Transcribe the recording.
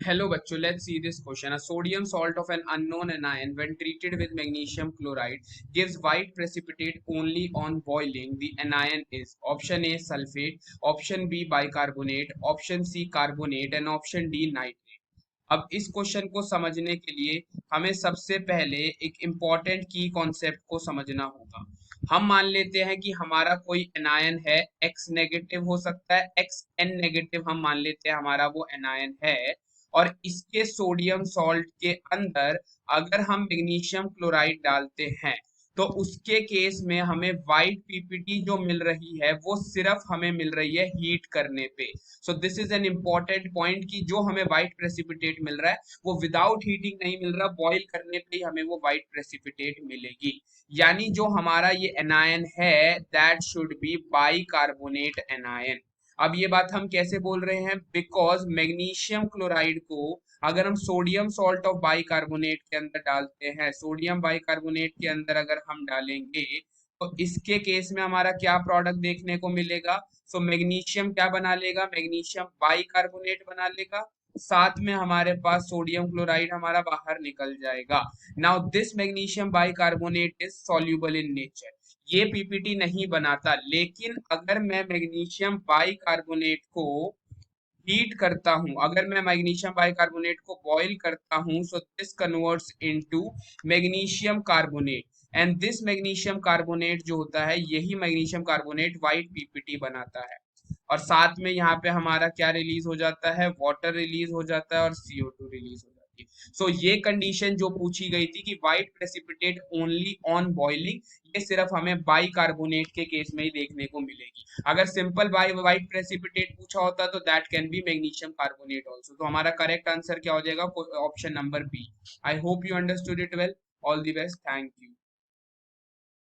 Hello बच्चों, let's see this question. A sodium salt of an unknown anion when treated with magnesium chloride gives white precipitate only on boiling. The anion is option A sulfate, option B bicarbonate, option C carbonate and option D nitrate. अब इस question को समझने के लिए हमें सबसे पहले एक इम्पॉर्टेंट की कॉन्सेप्ट को समझना होगा। हम मान लेते हैं कि हमारा कोई एनायन है, एक्स नेगेटिव हो सकता है, एक्स एन नेगेटिव हम मान लेते हैं हमारा वो एनायन है, और इसके सोडियम सॉल्ट के अंदर अगर हम मैग्नीशियम क्लोराइड डालते हैं तो उसके केस में हमें वाइट पीपीटी जो मिल रही है वो सिर्फ हमें मिल रही है हीट करने पे। So this is an important point कि जो हमें व्हाइट प्रेसिपिटेट मिल रहा है वो विदाउट हीटिंग नहीं मिल रहा, बॉईल करने पे ही हमें वो व्हाइट प्रेसिपिटेट मिलेगी। यानी जो हमारा ये एनायन है that should be bicarbonate anion. अब ये बात हम कैसे बोल रहे हैं, बिकॉज मैग्नीशियम क्लोराइड को अगर हम सोडियम सॉल्ट ऑफ बाइकार्बोनेट के अंदर डालते हैं, सोडियम बाइकार्बोनेट के अंदर अगर हम डालेंगे तो इसके केस में हमारा क्या प्रोडक्ट देखने को मिलेगा। सो मैग्नीशियम क्या बना लेगा, मैग्नीशियम बाइकार्बोनेट बना लेगा, साथ में हमारे पास सोडियम क्लोराइड हमारा बाहर निकल जाएगा। Now this magnesium bicarbonate is soluble in nature, ये पीपीटी नहीं बनाता, लेकिन अगर मैं मैग्नीशियम बाइकार्बोनेट को हीट करता हूं, अगर मैं मैग्नीशियम बाइकार्बोनेट को बॉईल करता हूं, so this converts into magnesium carbonate and this magnesium carbonate जो होता है यही मैग्नीशियम कार्बोनेट व्हाइट पीपीटी बनाता है। और साथ में यहाँ पे हमारा क्या रिलीज हो जाता है, वाटर रिलीज हो जाता है और CO2 रिलीज हो जाती है। सो ये कंडीशन जो पूछी गई थी कि white precipitate only on boiling, ये सिर्फ हमें बाइकार्बोनेट के केस में ही देखने को मिलेगी। अगर सिंपल बाई व्हाइट प्रेसिपिटेट पूछा होता तो that can be magnesium carbonate also. तो हमारा करेक्ट आंसर क्या हो जाएगा, option number B. I hope you understood it well. All the best, thank you.